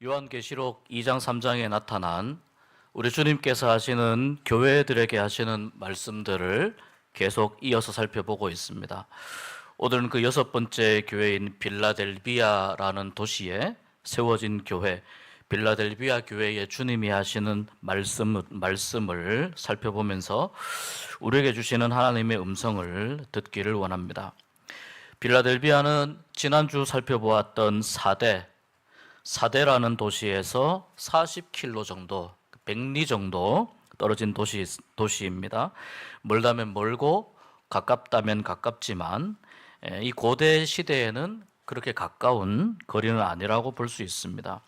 요한계시록 2장 3장에 나타난 우리 주님께서 하시는 교회들에게 하시는 말씀들을 계속 이어서 살펴보고 있습니다. 오늘은 그 6번째 교회인 빌라델비아라는 도시에 세워진 교회, 빌라델비아 교회에 주님이 하시는 말씀을 살펴보면서 우리에게 주시는 하나님의 음성을 듣기를 원합니다. 빌라델비아는 지난주 살펴보았던 사대라는 도시에서 40km 정도, 100리 정도 떨어진 도시입니다. 멀다면 멀고 가깝다면 가깝지만 이 고대 시대에는 그렇게 가까운 거리는 아니라고 볼 수 있습니다.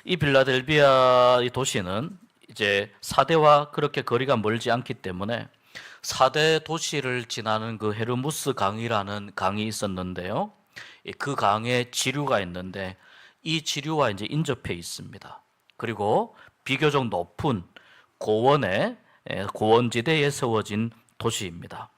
이 빌라델비아 이 도시는 이제 사대와 그렇게 거리가 멀지 않기 때문에 사대 도시를 지나는 그 헤르무스 강이라는 강이 있었는데요. 그 강에 지류가 있는데 이 지류와 이제 인접해 있습니다. 그리고 비교적 높은 고원지대에 세워진 도시입니다.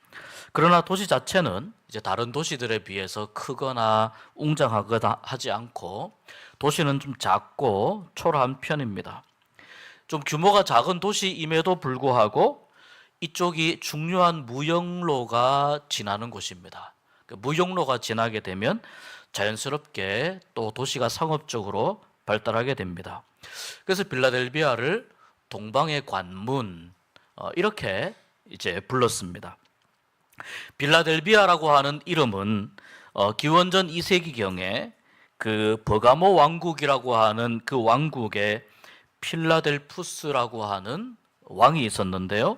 그러나 도시 자체는 이제 다른 도시들에 비해서 크거나 웅장하거나 하지 않고 도시는 좀 작고 초라한 편입니다. 좀 규모가 작은 도시임에도 불구하고 이쪽이 중요한 무역로가 지나는 곳입니다. 무역로가 지나게 되면 자연스럽게 또 도시가 상업적으로 발달하게 됩니다. 그래서 빌라델비아를 동방의 관문 이렇게 이제 불렀습니다. 빌라델비아라고 하는 이름은 기원전 2세기경에 그 버가모 왕국이라고 하는 그 왕국에 필라델푸스라고 하는 왕이 있었는데요.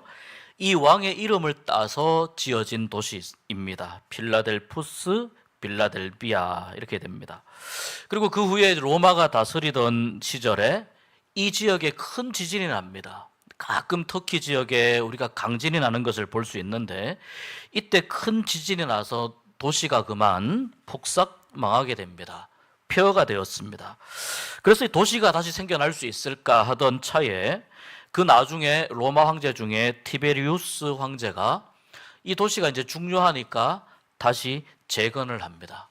이 왕의 이름을 따서 지어진 도시입니다. 필라델푸스, 빌라델비아 이렇게 됩니다. 그리고 그 후에 로마가 다스리던 시절에 이 지역에 큰 지진이 납니다. 가끔 터키 지역에 우리가 강진이 나는 것을 볼 수 있는데 이때 큰 지진이 나서 도시가 그만 폭삭 망하게 됩니다. 폐허가 되었습니다. 그래서 이 도시가 다시 생겨날 수 있을까 하던 차에 그 나중에 로마 황제 중에 티베리우스 황제가 이 도시가 이제 중요하니까 다시 재건을 합니다.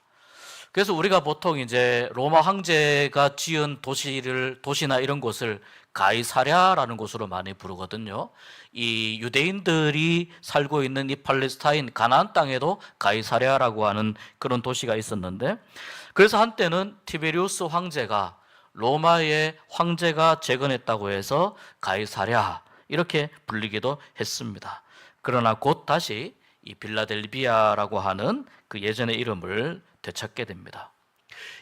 그래서 우리가 보통 이제 로마 황제가 지은 도시나 이런 곳을 가이사랴라는 곳으로 많이 부르거든요. 이 유대인들이 살고 있는 이 팔레스타인 가나안 땅에도 가이사랴라고 하는 그런 도시가 있었는데, 그래서 한때는 티베리우스 황제가 로마의 황제가 재건했다고 해서 가이사랴 이렇게 불리기도 했습니다. 그러나 곧 다시 이 빌라델비아라고 하는 그 예전의 이름을 되찾게 됩니다.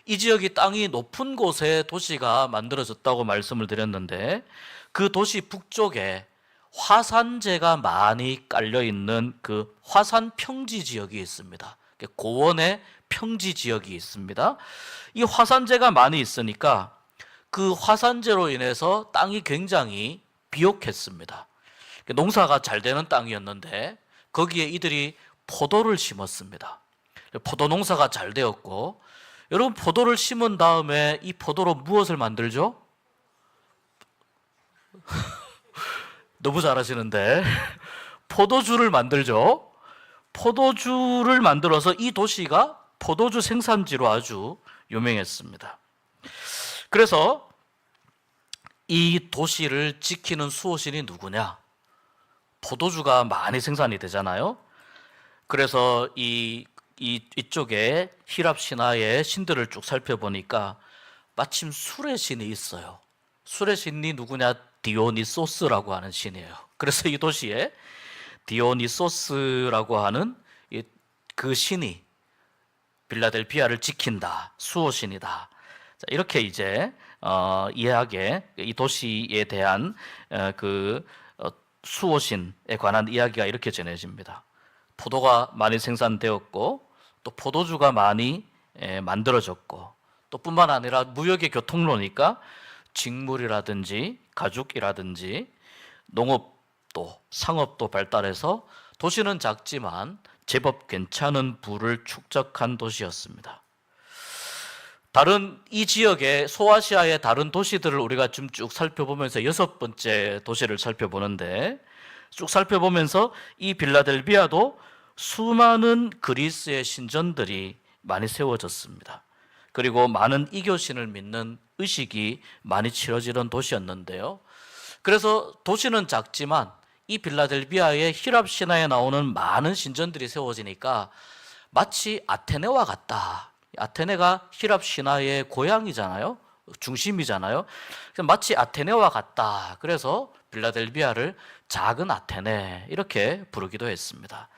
이 지역이 땅이 높은 곳에 도시가 만들어졌다고 말씀을 드렸는데 그 도시 북쪽에 화산재가 많이 깔려 있는 그 화산 평지 지역이 있습니다. 고원의 평지 지역이 있습니다. 이 화산재가 많이 있으니까 그 화산재로 인해서 땅이 굉장히 비옥했습니다. 농사가 잘 되는 땅이었는데 거기에 이들이 포도를 심었습니다. 포도 농사가 잘 되었고, 여러분 포도를 심은 다음에 이 포도로 무엇을 만들죠? 너무 잘하시는데 포도주를 만들죠. 포도주를 만들어서 이 도시가 포도주 생산지로 아주 유명했습니다. 그래서 이 도시를 지키는 수호신이 누구냐? 포도주가 많이 생산이 되잖아요. 그래서 이쪽에 히랍 신화의 신들을 쭉 살펴보니까 마침 술의 신이 있어요. 술의 신이 누구냐? 디오니소스라고 하는 신이에요. 그래서 이 도시에 디오니소스라고 하는 그 신이 빌라델비아를 지킨다, 수호신이다. 이렇게 이제 이야기에 이 도시에 대한 수호신에 관한 이야기가 이렇게 전해집니다. 포도가 많이 생산되었고 또 포도주가 많이 만들어졌고 또 뿐만 아니라 무역의 교통로니까 직물이라든지 가죽이라든지 농업도 상업도 발달해서 도시는 작지만 제법 괜찮은 부를 축적한 도시였습니다. 이 지역의 소아시아의 다른 도시들을 우리가 좀 쭉 살펴보면서 6번째 도시를 살펴보는데, 쭉 살펴보면서 이 빌라델비아도 수많은 그리스의 신전들이 많이 세워졌습니다. 그리고 많은 이교신을 믿는 의식이 많이 치러지던 도시였는데요. 그래서 도시는 작지만 이 빌라델비아의 히랍 신화에 나오는 많은 신전들이 세워지니까 마치 아테네와 같다. 아테네가 히랍 신화의 고향이잖아요. 중심이잖아요. 마치 아테네와 같다. 그래서 빌라델비아를 작은 아테네 이렇게 부르기도 했습니다.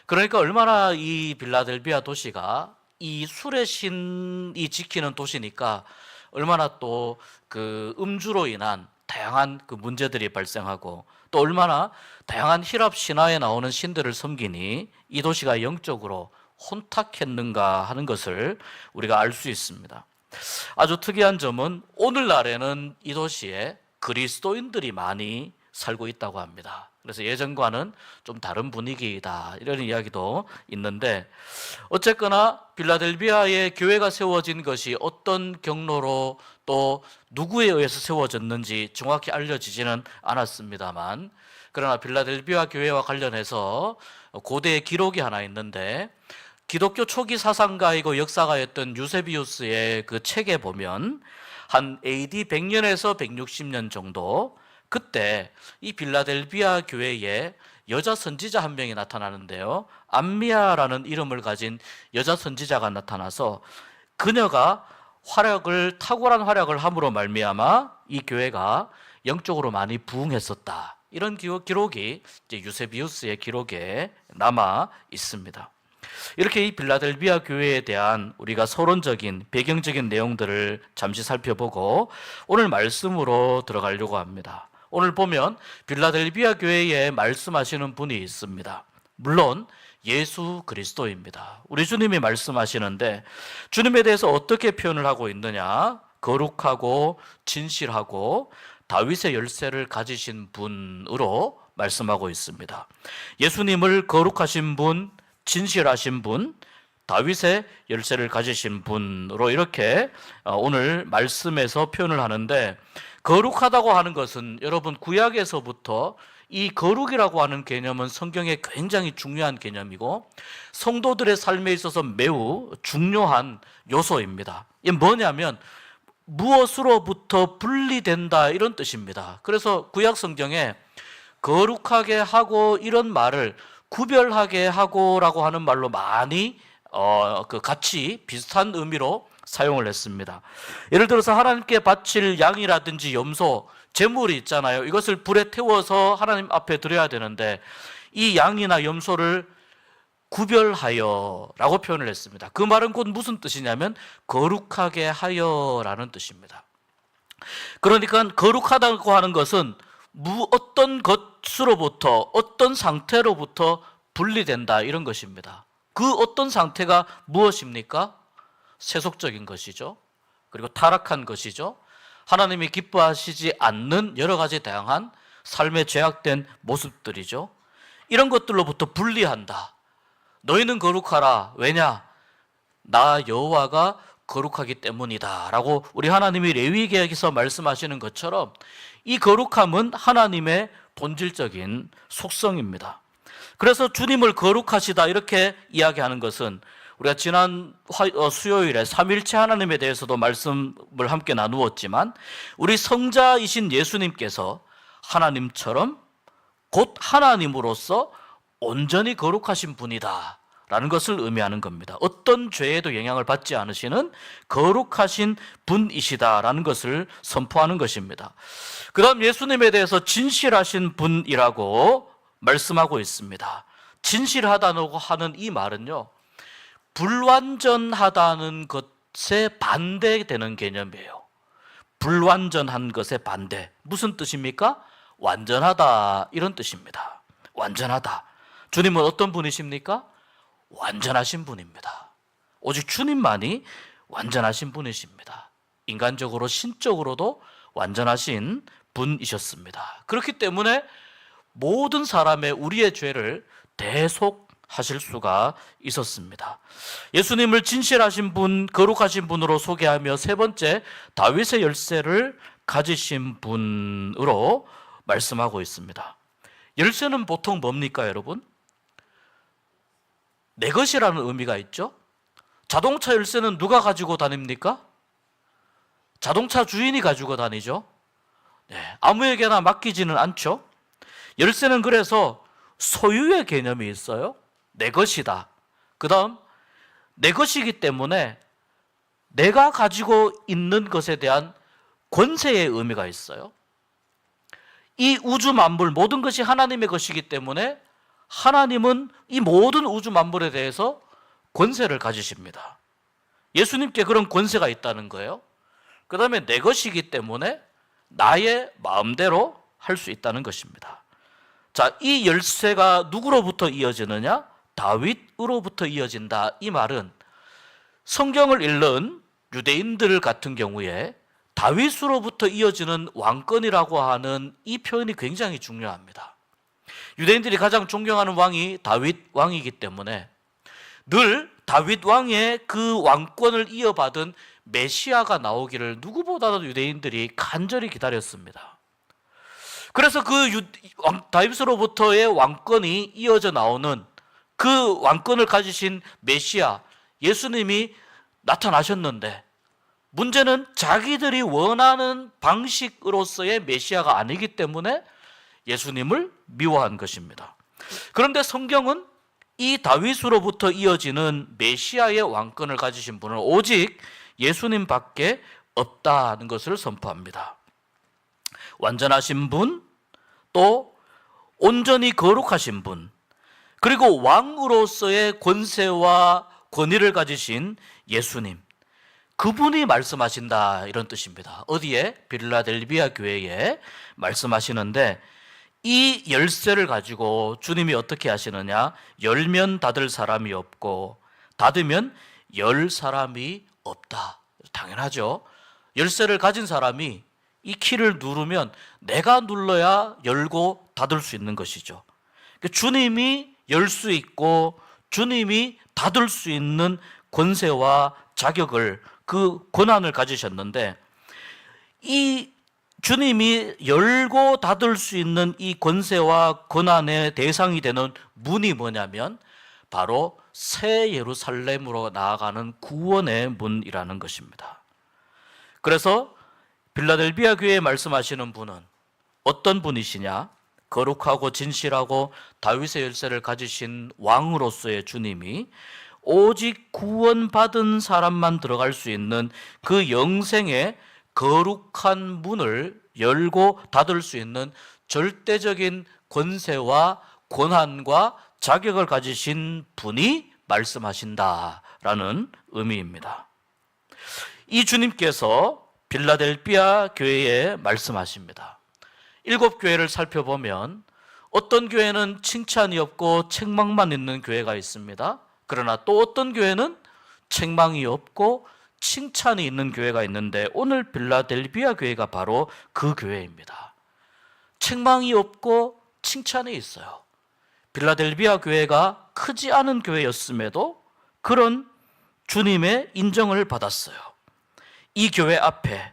그러니까 얼마나 이 빌라델비아 도시가 이 술의 신이 지키는 도시니까 얼마나 또 그 음주로 인한 다양한 그 문제들이 발생하고 또 얼마나 다양한 히랍 신화에 나오는 신들을 섬기니 이 도시가 영적으로 혼탁했는가 하는 것을 우리가 알 수 있습니다. 아주 특이한 점은 오늘날에는 이 도시에 그리스도인들이 많이 살고 있다고 합니다. 그래서 예전과는 좀 다른 분위기이다 이런 이야기도 있는데 어쨌거나 빌라델비아의 교회가 세워진 것이 어떤 경로로 또 누구에 의해서 세워졌는지 정확히 알려지지는 않았습니다만 그러나 빌라델비아 교회와 관련해서 고대의 기록이 하나 있는데 기독교 초기 사상가이고 역사가였던 유세비우스의 그 책에 보면 한 AD 100년에서 160년 정도 그때 이 빌라델비아 교회에 여자 선지자 한 명이 나타나는데요. 암미아라는 이름을 가진 여자 선지자가 나타나서 그녀가 탁월한 활약을 함으로 말미암아 이 교회가 영적으로 많이 부흥했었다. 이런 기록이 이제 유세비우스의 기록에 남아 있습니다. 이렇게 이 빌라델비아 교회에 대한 우리가 서론적인 배경적인 내용들을 잠시 살펴보고 오늘 말씀으로 들어가려고 합니다. 오늘 보면 빌라델비아 교회에 말씀하시는 분이 있습니다. 물론 예수 그리스도입니다. 우리 주님이 말씀하시는데 주님에 대해서 어떻게 표현을 하고 있느냐? 거룩하고 진실하고 다윗의 열쇠를 가지신 분으로 말씀하고 있습니다. 예수님을 거룩하신 분, 진실하신 분, 다윗의 열쇠를 가지신 분으로 이렇게 오늘 말씀에서 표현을 하는데 거룩하다고 하는 것은 여러분 구약에서부터 이 거룩이라고 하는 개념은 성경에 굉장히 중요한 개념이고 성도들의 삶에 있어서 매우 중요한 요소입니다. 이게 뭐냐면 무엇으로부터 분리된다 이런 뜻입니다. 그래서 구약 성경에 거룩하게 하고 이런 말을 구별하게 하고라고 하는 말로 많이 같이 비슷한 의미로 사용을 했습니다. 예를 들어서 하나님께 바칠 양이라든지 염소, 제물이 있잖아요. 이것을 불에 태워서 하나님 앞에 드려야 되는데 이 양이나 염소를 구별하여 라고 표현을 했습니다. 그 말은 곧 무슨 뜻이냐면 거룩하게 하여 라는 뜻입니다. 그러니까 거룩하다고 하는 것은 어떤 것으로부터 어떤 상태로부터 분리된다 이런 것입니다. 그 어떤 상태가 무엇입니까? 세속적인 것이죠. 그리고 타락한 것이죠. 하나님이 기뻐하시지 않는 여러 가지 다양한 삶에 죄악된 모습들이죠. 이런 것들로부터 분리한다. 너희는 거룩하라. 왜냐? 나 여호와가 거룩하기 때문이다 라고 우리 하나님이 레위기에서 말씀하시는 것처럼 이 거룩함은 하나님의 본질적인 속성입니다. 그래서 주님을 거룩하시다 이렇게 이야기하는 것은 우리가 지난 수요일에 삼일체 하나님에 대해서도 말씀을 함께 나누었지만 우리 성자이신 예수님께서 하나님처럼 곧 하나님으로서 온전히 거룩하신 분이다 라는 것을 의미하는 겁니다. 어떤 죄에도 영향을 받지 않으시는 거룩하신 분이시다라는 것을 선포하는 것입니다. 그 다음 예수님에 대해서 진실하신 분이라고 말씀하고 있습니다. 진실하다고 하는 이 말은요, 불완전하다는 것에 반대되는 개념이에요. 불완전한 것의 반대. 무슨 뜻입니까? 완전하다 이런 뜻입니다. 완전하다. 주님은 어떤 분이십니까? 완전하신 분입니다. 오직 주님만이 완전하신 분이십니다. 인간적으로 신적으로도 완전하신 분이셨습니다. 그렇기 때문에 모든 사람의 우리의 죄를 대속하실 수가 있었습니다. 예수님을 진실하신 분, 거룩하신 분으로 소개하며 세 번째 다윗의 열쇠를 가지신 분으로 말씀하고 있습니다. 열쇠는 보통 뭡니까, 여러분? 내 것이라는 의미가 있죠. 자동차 열쇠는 누가 가지고 다닙니까? 자동차 주인이 가지고 다니죠. 네, 아무에게나 맡기지는 않죠. 열쇠는 그래서 소유의 개념이 있어요. 내 것이다. 그 다음 내 것이기 때문에 내가 가지고 있는 것에 대한 권세의 의미가 있어요. 이 우주 만물 모든 것이 하나님의 것이기 때문에 하나님은 이 모든 우주 만물에 대해서 권세를 가지십니다. 예수님께 그런 권세가 있다는 거예요. 그 다음에 내 것이기 때문에 나의 마음대로 할 수 있다는 것입니다. 자, 이 열쇠가 누구로부터 이어지느냐? 다윗으로부터 이어진다. 이 말은 성경을 읽는 유대인들 같은 경우에 다윗으로부터 이어지는 왕권이라고 하는 이 표현이 굉장히 중요합니다. 유대인들이 가장 존경하는 왕이 다윗 왕이기 때문에 늘 다윗 왕의 그 왕권을 이어받은 메시아가 나오기를 누구보다도 유대인들이 간절히 기다렸습니다. 그래서 그 다윗으로부터의 왕권이 이어져 나오는 그 왕권을 가지신 메시아 예수님이 나타나셨는데, 문제는 자기들이 원하는 방식으로서의 메시아가 아니기 때문에 예수님을 미워한 것입니다. 그런데 성경은 이 다윗으로부터 이어지는 메시아의 왕권을 가지신 분은 오직 예수님밖에 없다는 것을 선포합니다. 완전하신 분, 또 온전히 거룩하신 분, 그리고 왕으로서의 권세와 권위를 가지신 예수님, 그분이 말씀하신다, 이런 뜻입니다. 어디에? 빌라델비아 교회에 말씀하시는데, 이 열쇠를 가지고 주님이 어떻게 하시느냐? 열면 닫을 사람이 없고 닫으면 열 사람이 없다. 당연하죠. 열쇠를 가진 사람이 이 키를 누르면 내가 눌러야 열고 닫을 수 있는 것이죠. 주님이 열 수 있고 주님이 닫을 수 있는 권세와 자격을, 그 권한을 가지셨는데, 이 주님이 열고 닫을 수 있는 이 권세와 권한의 대상이 되는 문이 뭐냐면 바로 새 예루살렘으로 나아가는 구원의 문이라는 것입니다. 그래서 빌라델비아 교회에 말씀하시는 분은 어떤 분이시냐? 거룩하고 진실하고 다윗의 열쇠를 가지신 왕으로서의 주님이 오직 구원받은 사람만 들어갈 수 있는 그 영생의 거룩한 문을 열고 닫을 수 있는 절대적인 권세와 권한과 자격을 가지신 분이 말씀하신다라는 의미입니다. 이 주님께서 빌라델비아 교회에 말씀하십니다. 7교회를 살펴보면 어떤 교회는 칭찬이 없고 책망만 있는 교회가 있습니다. 그러나 또 어떤 교회는 책망이 없고 칭찬이 있는 교회가 있는데, 오늘 빌라델비아 교회가 바로 그 교회입니다. 책망이 없고 칭찬이 있어요. 빌라델비아 교회가 크지 않은 교회였음에도 그런 주님의 인정을 받았어요. 이 교회 앞에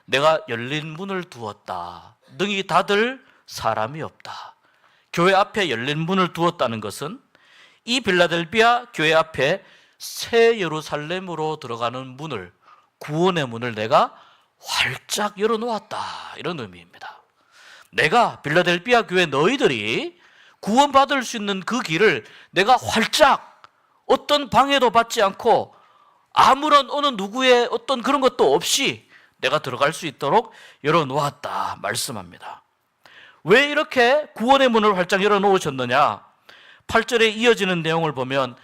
내가 열린 문을 두었다. 능히 닫을 사람이 없다. 교회 앞에 열린 문을 두었다는 것은 이 빌라델비아 교회 앞에 새 예루살렘으로 들어가는 문을, 구원의 문을 내가 활짝 열어놓았다, 이런 의미입니다. 내가 빌라델비아 교회 너희들이 구원받을 수 있는 그 길을 내가 활짝, 어떤 방해도 받지 않고 아무런 어느 누구의 어떤 그런 것도 없이 내가 들어갈 수 있도록 열어놓았다 말씀합니다. 왜 이렇게 구원의 문을 활짝 열어놓으셨느냐? 8절에 이어지는 내용을 보면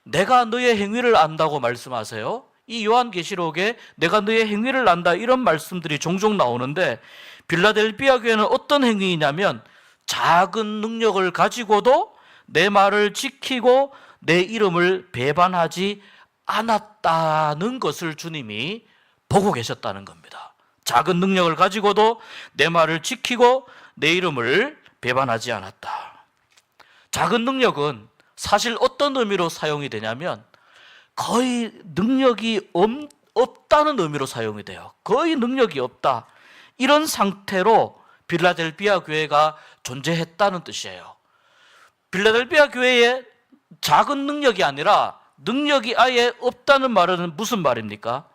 내가 너의 행위를 안다고 말씀하세요. 이 요한계시록에 내가 너의 행위를 안다, 이런 말씀들이 종종 나오는데, 빌라델비아 교회는 어떤 행위이냐면 작은 능력을 가지고도 내 말을 지키고 내 이름을 배반하지 않았다는 것을 주님이 보고 계셨다는 겁니다. 작은 능력을 가지고도 내 말을 지키고 내 이름을 배반하지 않았다. 작은 능력은 사실 어떤 의미로 사용이 되냐면 거의 능력이 없다는 의미로 사용이 돼요. 거의 능력이 없다, 이런 상태로 빌라델비아 교회가 존재했다는 뜻이에요. 빌라델비아 교회에 작은 능력이 아니라 능력이 아예 없다는 말은 무슨 말입니까?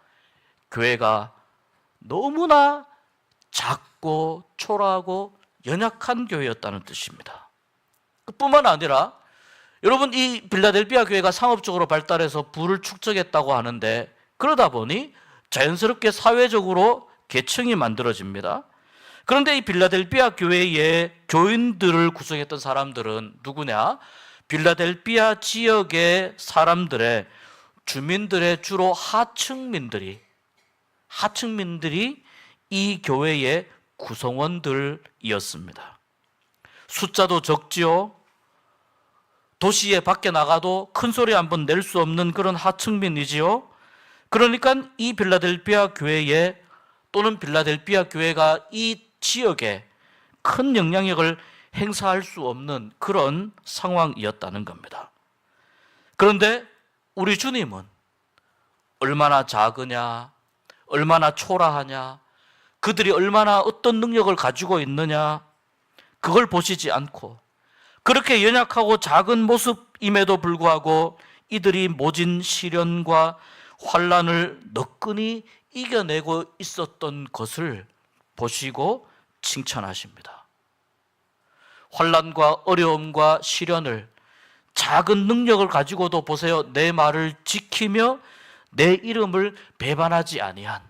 교회가 너무나 작고 초라하고 연약한 교회였다는 뜻입니다. 뿐만 아니라 여러분, 이 빌라델비아 교회가 상업적으로 발달해서 부를 축적했다고 하는데, 그러다 보니 자연스럽게 사회적으로 계층이 만들어집니다. 그런데 이 빌라델비아 교회의 교인들을 구성했던 사람들은 누구냐? 빌라델비아 지역의 사람들의, 주민들의 주로 하층민들이 이 교회의 구성원들이었습니다. 숫자도 적지요. 도시에 밖에 나가도 큰 소리 한번 낼 수 없는 그런 하층민이지요. 그러니까 이 빌라델비아 교회에, 또는 빌라델비아 교회가 이 지역에 큰 영향력을 행사할 수 없는 그런 상황이었다는 겁니다. 그런데 우리 주님은 얼마나 작으냐, 얼마나 초라하냐, 그들이 얼마나 어떤 능력을 가지고 있느냐, 그걸 보시지 않고 그렇게 연약하고 작은 모습임에도 불구하고 이들이 모진 시련과 환난을 너끈히 이겨내고 있었던 것을 보시고 칭찬하십니다. 환난과 어려움과 시련을 작은 능력을 가지고도 보세요. 내 말을 지키며 내 이름을 배반하지 아니한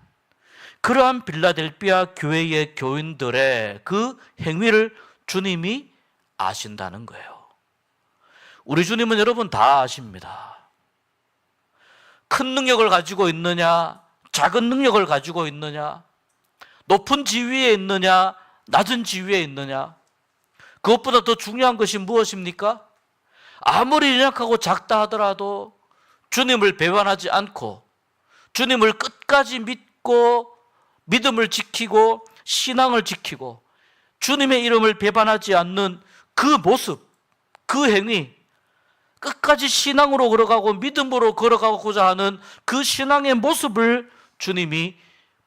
그러한 빌라델비아 교회의 교인들의 그 행위를 주님이 아신다는 거예요. 우리 주님은 여러분 다 아십니다. 큰 능력을 가지고 있느냐, 작은 능력을 가지고 있느냐, 높은 지위에 있느냐, 낮은 지위에 있느냐, 그것보다 더 중요한 것이 무엇입니까? 아무리 연약하고 작다 하더라도 주님을 배반하지 않고 주님을 끝까지 믿고 믿음을 지키고 신앙을 지키고 주님의 이름을 배반하지 않는 그 모습, 그 행위, 끝까지 신앙으로 걸어가고 믿음으로 걸어가고자 하는 그 신앙의 모습을 주님이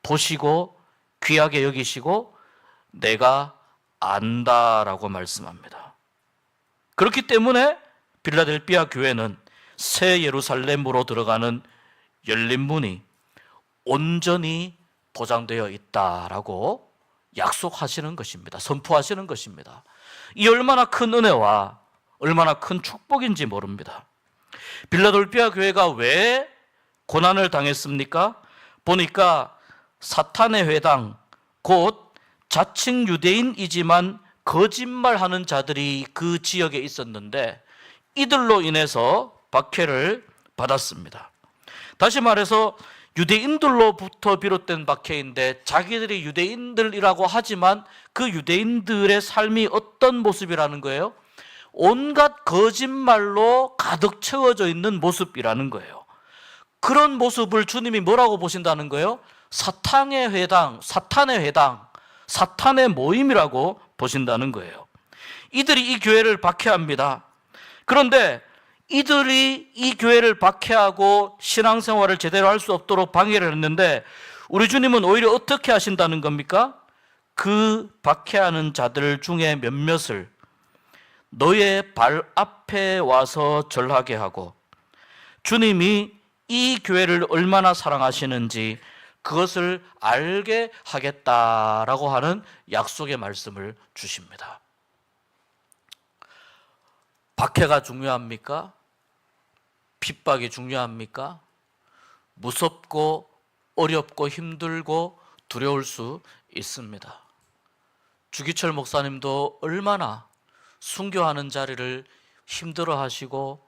보시고 귀하게 여기시고 내가 안다라고 말씀합니다. 그렇기 때문에 빌라델비아 교회는 새 예루살렘으로 들어가는 열린 문이 온전히 보장되어 있다라고 약속하시는 것입니다. 선포하시는 것입니다. 이 얼마나 큰 은혜와 얼마나 큰 축복인지 모릅니다. 빌라델비아 교회가 왜 고난을 당했습니까? 보니까 사탄의 회당, 곧 자칭 유대인이지만 거짓말하는 자들이 그 지역에 있었는데 이들로 인해서 박해를 받았습니다. 다시 말해서 유대인들로부터 비롯된 박해인데, 자기들이 유대인들이라고 하지만 그 유대인들의 삶이 어떤 모습이라는 거예요? 온갖 거짓말로 가득 채워져 있는 모습이라는 거예요. 그런 모습을 주님이 뭐라고 보신다는 거예요? 사탄의 회당, 사탄의 모임이라고 보신다는 거예요. 이들이 이 교회를 박해합니다. 그런데 이들이 이 교회를 박해하고 신앙생활을 제대로 할 수 없도록 방해를 했는데 우리 주님은 오히려 어떻게 하신다는 겁니까? 그 박해하는 자들 중에 몇몇을 너의 발 앞에 와서 절하게 하고, 주님이 이 교회를 얼마나 사랑하시는지 그것을 알게 하겠다라고 하는 약속의 말씀을 주십니다. 박해가 중요합니까? 핍박이 중요합니까? 무섭고 어렵고 힘들고 두려울 수 있습니다. 주기철 목사님도 얼마나 순교하는 자리를 힘들어하시고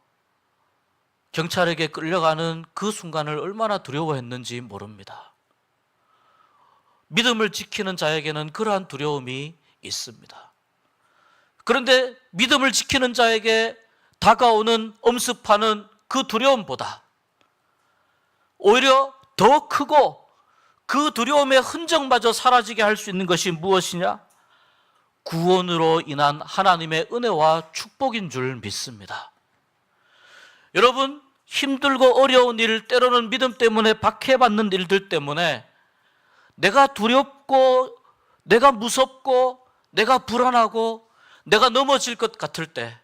경찰에게 끌려가는 그 순간을 얼마나 두려워했는지 모릅니다. 믿음을 지키는 자에게는 그러한 두려움이 있습니다. 그런데 믿음을 지키는 자에게 다가오는 엄습하는 그 두려움보다 오히려 더 크고 그 두려움의 흔적마저 사라지게 할 수 있는 것이 무엇이냐? 구원으로 인한 하나님의 은혜와 축복인 줄 믿습니다. 여러분, 힘들고 어려운 일, 때로는 믿음 때문에 박해받는 일들 때문에 내가 두렵고 내가 무섭고 내가 불안하고 내가 넘어질 것 같을 때,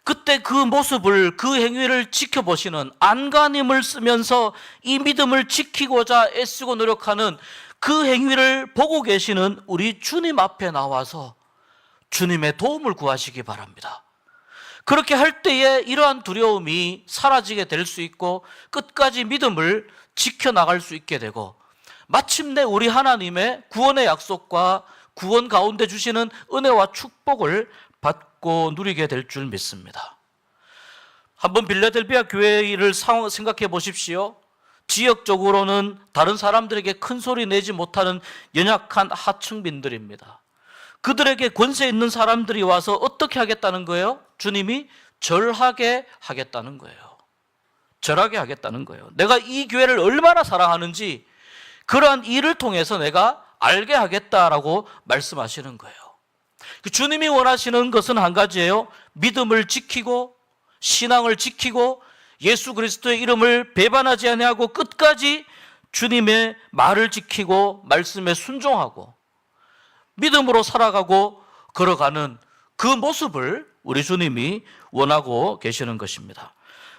그때 그 모습을, 그 행위를 지켜보시는, 안간힘을 쓰면서 이 믿음을 지키고자 애쓰고 노력하는 그 행위를 보고 계시는 우리 주님 앞에 나와서 주님의 도움을 구하시기 바랍니다. 그렇게 할 때에 이러한 두려움이 사라지게 될 수 있고 끝까지 믿음을 지켜나갈 수 있게 되고 마침내 우리 하나님의 구원의 약속과 구원 가운데 주시는 은혜와 축복을 받고 누리게 될 줄 믿습니다. 한번 빌라델비아 교회를 생각해 보십시오. 지역적으로는 다른 사람들에게 큰 소리 내지 못하는 연약한 하층민들입니다. 그들에게 권세 있는 사람들이 와서 어떻게 하겠다는 거예요? 주님이 절하게 하겠다는 거예요. 절하게 하겠다는 거예요. 내가 이 교회를 얼마나 사랑하는지 그러한 일을 통해서 내가 알게 하겠다라고 말씀하시는 거예요. 주님이 원하시는 것은 한 가지예요. 믿음을 지키고 신앙을 지키고 예수 그리스도의 이름을 배반하지 아니하고 끝까지 주님의 말을 지키고 말씀에 순종하고 믿음으로 살아가고 걸어가는 그 모습을 우리 주님이 원하고 계시는 것입니다.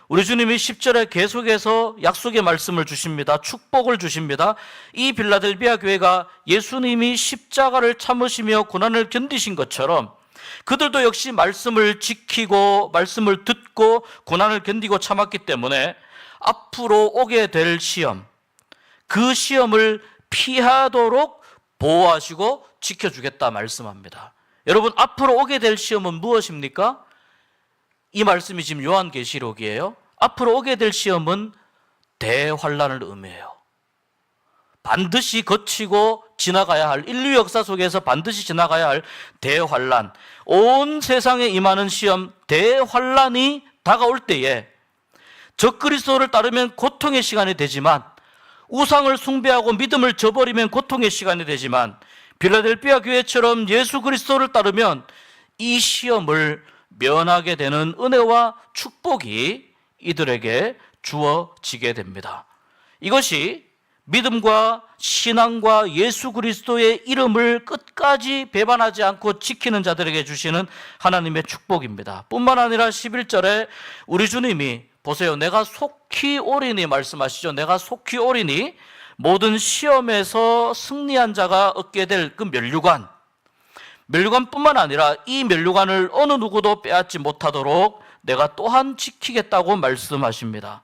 우리 주님이 10절에 계속해서 약속의 말씀을 주십니다. 축복을 주십니다. 이 빌라델비아 교회가 예수님이 십자가를 참으시며 고난을 견디신 것처럼 그들도 역시 말씀을 지키고 말씀을 듣고 고난을 견디고 참았기 때문에 앞으로 오게 될 시험, 그 시험을 피하도록 보호하시고 지켜주겠다 말씀합니다. 여러분, 앞으로 오게 될 시험은 무엇입니까? 이 말씀이 지금 요한계시록이에요. 앞으로 오게 될 시험은 대환란을 의미해요. 반드시 거치고 지나가야 할, 인류 역사 속에서 반드시 지나가야 할 대환란, 온 세상에 임하는 시험, 대환란이 다가올 때에 적그리스도를 따르면 고통의 시간이 되지만 우상을 숭배하고 믿음을 저버리면 고통의 시간이 되지만 빌라델비아 교회처럼 예수 그리스도를 따르면 이 시험을 면하게 되는 은혜와 축복이 이들에게 주어지게 됩니다. 이것이 믿음과 신앙과 예수 그리스도의 이름을 끝까지 배반하지 않고 지키는 자들에게 주시는 하나님의 축복입니다. 뿐만 아니라 11절에 우리 주님이 보세요. 내가 속히 오리니 말씀하시죠. 내가 속히 오리니 모든 시험에서 승리한 자가 얻게 될 그 면류관, 면류관뿐만 아니라 이 면류관을 어느 누구도 빼앗지 못하도록 내가 또한 지키겠다고 말씀하십니다.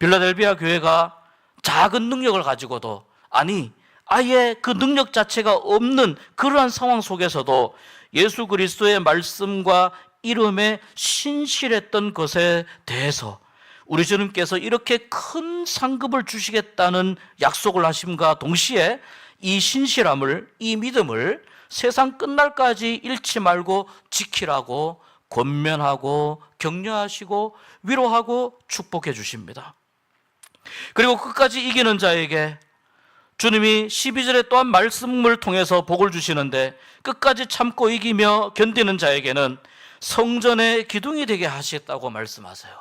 빌라델비아 교회가 작은 능력을 가지고도, 아니 아예 그 능력 자체가 없는 그러한 상황 속에서도 예수 그리스도의 말씀과 이름에 신실했던 것에 대해서 우리 주님께서 이렇게 큰 상급을 주시겠다는 약속을 하심과 동시에 이 신실함을, 이 믿음을 세상 끝날까지 잃지 말고 지키라고 권면하고 격려하시고 위로하고 축복해 주십니다. 그리고 끝까지 이기는 자에게 주님이 12절에 또한 말씀을 통해서 복을 주시는데, 끝까지 참고 이기며 견디는 자에게는 성전의 기둥이 되게 하시겠다고 말씀하세요.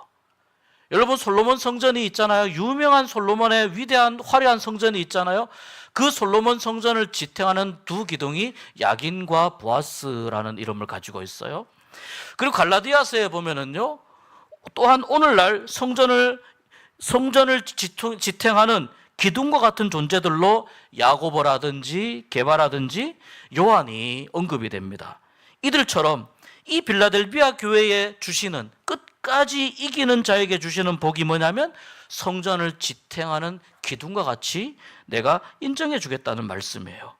여러분, 솔로몬 성전이 있잖아요. 유명한 솔로몬의 위대한 화려한 성전이 있잖아요. 그 솔로몬 성전을 지탱하는 두 기둥이 야긴과 보아스라는 이름을 가지고 있어요. 그리고 갈라디아서에 보면은요, 또한 오늘날 성전을 지탱하는 기둥과 같은 존재들로 야고보라든지 게바라든지 요한이 언급이 됩니다. 이들처럼 이 빌라델비아 교회에 주시는, 끝까지 이기는 자에게 주시는 복이 뭐냐면 성전을 지탱하는 기둥과 같이 내가 인정해 주겠다는 말씀이에요.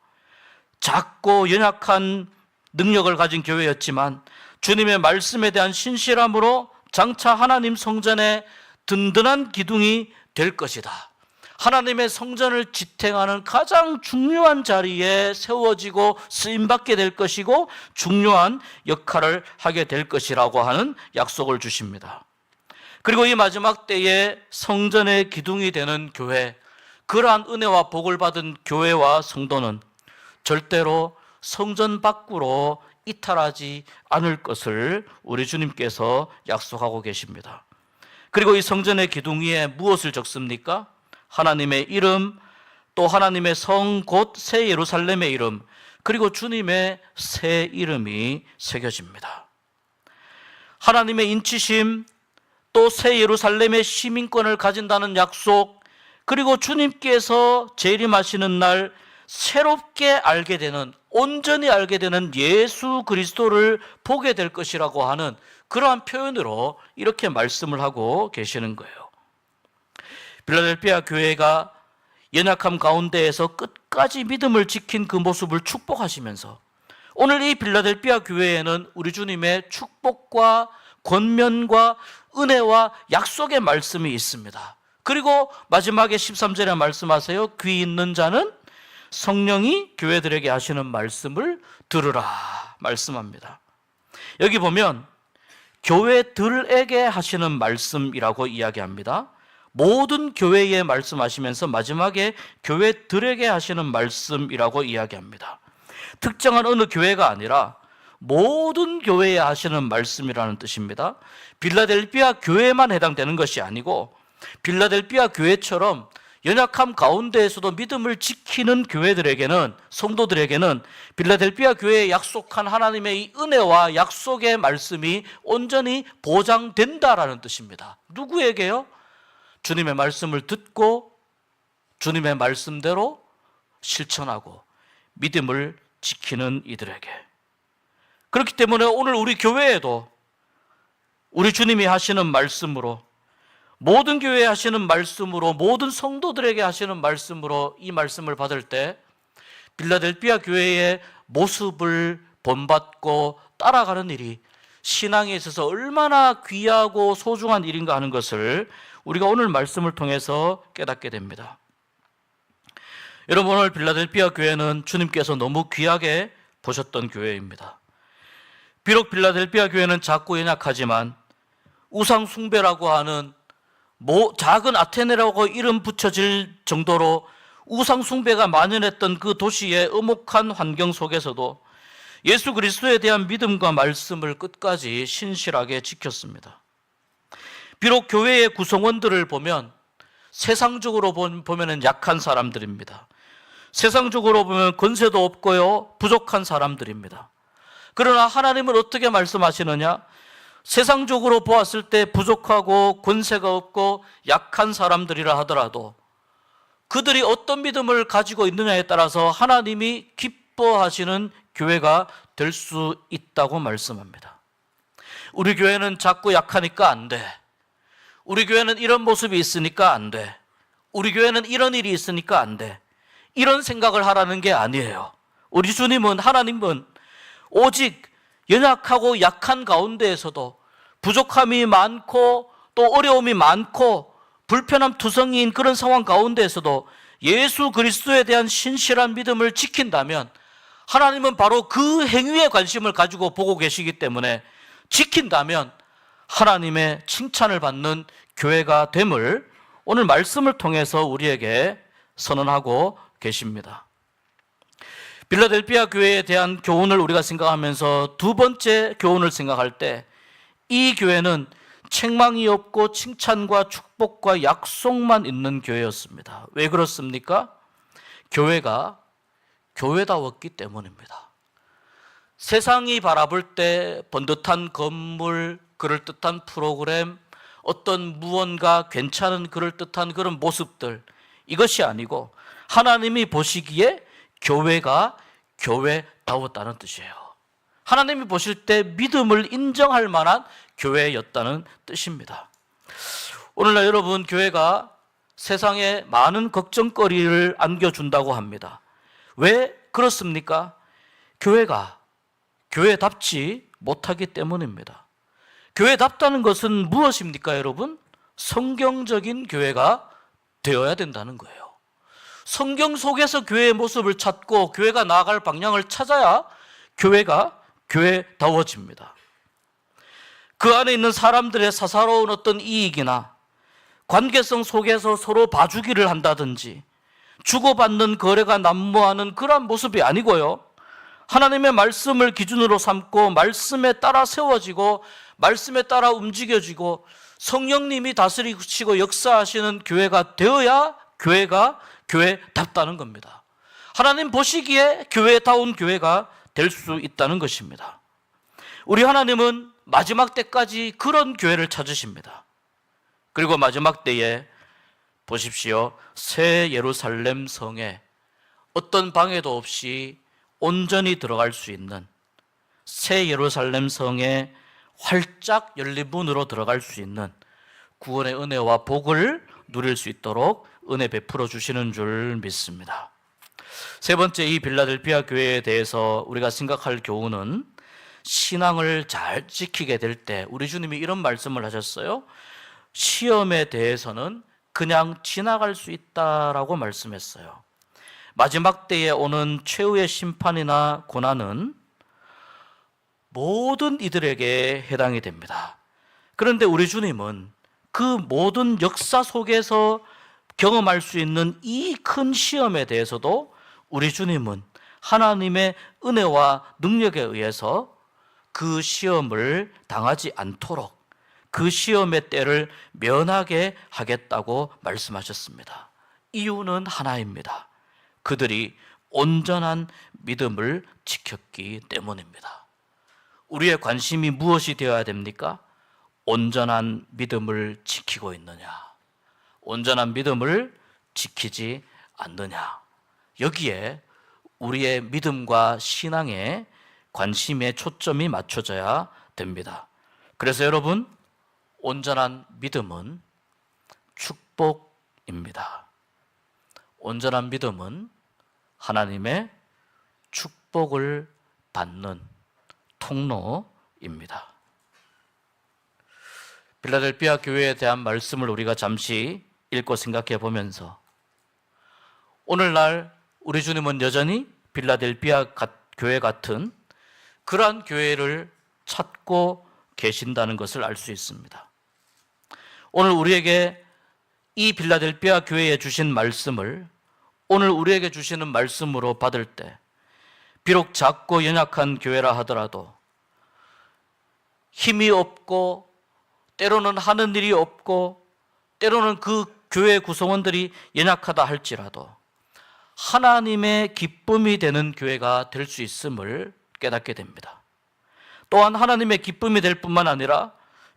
작고 연약한 능력을 가진 교회였지만 주님의 말씀에 대한 신실함으로 장차 하나님 성전의 든든한 기둥이 될 것이다. 하나님의 성전을 지탱하는 가장 중요한 자리에 세워지고 쓰임받게 될 것이고 중요한 역할을 하게 될 것이라고 하는 약속을 주십니다. 그리고 이 마지막 때에 성전의 기둥이 되는 교회, 그러한 은혜와 복을 받은 교회와 성도는 절대로 성전 밖으로 이탈하지 않을 것을 우리 주님께서 약속하고 계십니다. 그리고 이 성전의 기둥 위에 무엇을 적습니까? 하나님의 이름, 또 하나님의 성 곧 새 예루살렘의 이름, 그리고 주님의 새 이름이 새겨집니다. 하나님의 인치심, 또 새 예루살렘의 시민권을 가진다는 약속, 그리고 주님께서 재림하시는 날 새롭게 알게 되는, 온전히 알게 되는 예수 그리스도를 보게 될 것이라고 하는 그러한 표현으로 이렇게 말씀을 하고 계시는 거예요. 필라델피아 교회가 연약함 가운데에서 끝까지 믿음을 지킨 그 모습을 축복하시면서 오늘 이 필라델피아 교회에는 우리 주님의 축복과 권면과 은혜와 약속의 말씀이 있습니다. 그리고 마지막에 13절에 말씀하세요. 귀 있는 자는 성령이 교회들에게 하시는 말씀을 들으라 말씀합니다. 여기 보면 교회들에게 하시는 말씀이라고 이야기합니다. 모든 교회에 말씀하시면서 마지막에 교회들에게 하시는 말씀이라고 이야기합니다. 특정한 어느 교회가 아니라 모든 교회에 하시는 말씀이라는 뜻입니다. 필라델피아 교회만 해당되는 것이 아니고 필라델피아 교회처럼 연약함 가운데에서도 믿음을 지키는 교회들에게는, 성도들에게는 필라델피아 교회에 약속한 하나님의 이 은혜와 약속의 말씀이 온전히 보장된다라는 뜻입니다. 누구에게요? 주님의 말씀을 듣고 주님의 말씀대로 실천하고 믿음을 지키는 이들에게. 그렇기 때문에 오늘 우리 교회에도 우리 주님이 하시는 말씀으로, 모든 교회에 하시는 말씀으로, 모든 성도들에게 하시는 말씀으로 이 말씀을 받을 때 필라델피아 교회의 모습을 본받고 따라가는 일이 신앙에 있어서 얼마나 귀하고 소중한 일인가 하는 것을 우리가 오늘 말씀을 통해서 깨닫게 됩니다. 여러분, 오늘 필라델피아 교회는 주님께서 너무 귀하게 보셨던 교회입니다. 비록 필라델피아 교회는 작고 연약하지만 우상 숭배라고 하는 작은 아테네라고 이름 붙여질 정도로 우상 숭배가 만연했던 그 도시의 엄혹한 환경 속에서도 예수 그리스도에 대한 믿음과 말씀을 끝까지 신실하게 지켰습니다. 비록 교회의 구성원들을 보면 세상적으로 보면 약한 사람들입니다. 세상적으로 보면 권세도 없고요, 부족한 사람들입니다. 그러나 하나님은 어떻게 말씀하시느냐? 세상적으로 보았을 때 부족하고 권세가 없고 약한 사람들이라 하더라도 그들이 어떤 믿음을 가지고 있느냐에 따라서 하나님이 기뻐하시는 교회가 될 수 있다고 말씀합니다. 우리 교회는 작고 약하니까 안 돼. 우리 교회는 이런 모습이 있으니까 안 돼. 우리 교회는 이런 일이 있으니까 안 돼. 이런 생각을 하라는 게 아니에요. 우리 주님은, 하나님은 오직 연약하고 약한 가운데에서도 부족함이 많고 또 어려움이 많고 불편함 투성이인 그런 상황 가운데에서도 예수 그리스도에 대한 신실한 믿음을 지킨다면 하나님은 바로 그 행위에 관심을 가지고 보고 계시기 때문에 지킨다면 하나님의 칭찬을 받는 교회가 됨을 오늘 말씀을 통해서 우리에게 선언하고 계십니다. 필라델피아 교회에 대한 교훈을 우리가 생각하면서 두 번째 교훈을 생각할 때 이 교회는 책망이 없고 칭찬과 축복과 약속만 있는 교회였습니다. 왜 그렇습니까? 교회가 교회다웠기 때문입니다. 세상이 바라볼 때 번듯한 건물, 그럴듯한 프로그램, 어떤 무언가 괜찮은 그럴듯한 그런 모습들, 이것이 아니고 하나님이 보시기에 교회가 교회다웠다는 뜻이에요. 하나님이 보실 때 믿음을 인정할 만한 교회였다는 뜻입니다. 오늘날 여러분, 교회가 세상에 많은 걱정거리를 안겨준다고 합니다. 왜 그렇습니까? 교회가 교회답지 못하기 때문입니다. 교회답다는 것은 무엇입니까, 여러분? 성경적인 교회가 되어야 된다는 거예요. 성경 속에서 교회의 모습을 찾고 교회가 나아갈 방향을 찾아야 교회가 교회다워집니다. 그 안에 있는 사람들의 사사로운 어떤 이익이나 관계성 속에서 서로 봐주기를 한다든지 주고받는 거래가 난무하는 그러한 모습이 아니고요, 하나님의 말씀을 기준으로 삼고 말씀에 따라 세워지고 말씀에 따라 움직여지고 성령님이 다스리시고 역사하시는 교회가 되어야 교회가 교회답다는 겁니다. 하나님 보시기에 교회다운 교회가 될 수 있다는 것입니다. 우리 하나님은 마지막 때까지 그런 교회를 찾으십니다. 그리고 마지막 때에 보십시오, 새 예루살렘 성에 어떤 방해도 없이 온전히 들어갈 수 있는 새 예루살렘 성에 활짝 열린 문으로 들어갈 수 있는 구원의 은혜와 복을 누릴 수 있도록 은혜 베풀어 주시는 줄 믿습니다. 세 번째, 이 빌라델피아 교회에 대해서 우리가 생각할 교훈은 신앙을 잘 지키게 될 때, 우리 주님이 이런 말씀을 하셨어요. 시험에 대해서는 그냥 지나갈 수 있다라고 말씀했어요. 마지막 때에 오는 최후의 심판이나 고난은 모든 이들에게 해당이 됩니다. 그런데 우리 주님은 그 모든 역사 속에서 경험할 수 있는 이 큰 시험에 대해서도 우리 주님은 하나님의 은혜와 능력에 의해서 그 시험을 당하지 않도록 그 시험의 때를 면하게 하겠다고 말씀하셨습니다. 이유는 하나입니다. 그들이 온전한 믿음을 지켰기 때문입니다. 우리의 관심이 무엇이 되어야 됩니까? 온전한 믿음을 지키고 있느냐, 온전한 믿음을 지키지 않느냐, 여기에 우리의 믿음과 신앙의 관심의 초점이 맞춰져야 됩니다. 그래서 여러분, 온전한 믿음은 축복입니다. 온전한 믿음은 하나님의 축복을 받는 통로입니다. 빌라델피아 교회에 대한 말씀을 우리가 잠시 읽고 생각해 보면서 오늘날 우리 주님은 여전히 빌라델피아 교회 같은 그러한 교회를 찾고 계신다는 것을 알 수 있습니다. 오늘 우리에게 이 빌라델피아 교회에 주신 말씀을 오늘 우리에게 주시는 말씀으로 받을 때 비록 작고 연약한 교회라 하더라도 힘이 없고 때로는 하는 일이 없고 때로는 그 교회 구성원들이 연약하다 할지라도 하나님의 기쁨이 되는 교회가 될 수 있음을 깨닫게 됩니다. 또한 하나님의 기쁨이 될 뿐만 아니라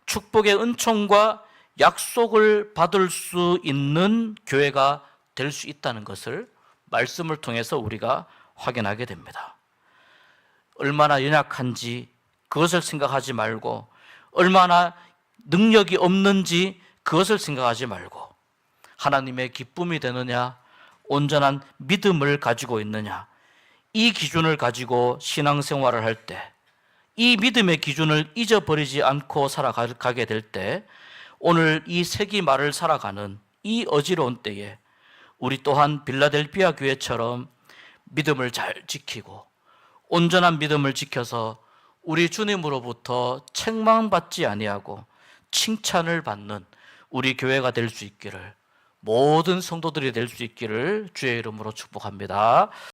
축복의 은총과 약속을 받을 수 있는 교회가 될 수 있다는 것을 말씀을 통해서 우리가 확인하게 됩니다. 얼마나 연약한지 그것을 생각하지 말고 얼마나 능력이 없는지 그것을 생각하지 말고 하나님의 기쁨이 되느냐, 온전한 믿음을 가지고 있느냐, 이 기준을 가지고 신앙생활을 할 때, 이 믿음의 기준을 잊어버리지 않고 살아가게 될 때, 오늘 이 세기 말을 살아가는 이 어지러운 때에 우리 또한 빌라델피아 교회처럼 믿음을 잘 지키고 온전한 믿음을 지켜서 우리 주님으로부터 책망받지 아니하고 칭찬을 받는 우리 교회가 될 수 있기를, 모든 성도들이 될 수 있기를 주의 이름으로 축복합니다.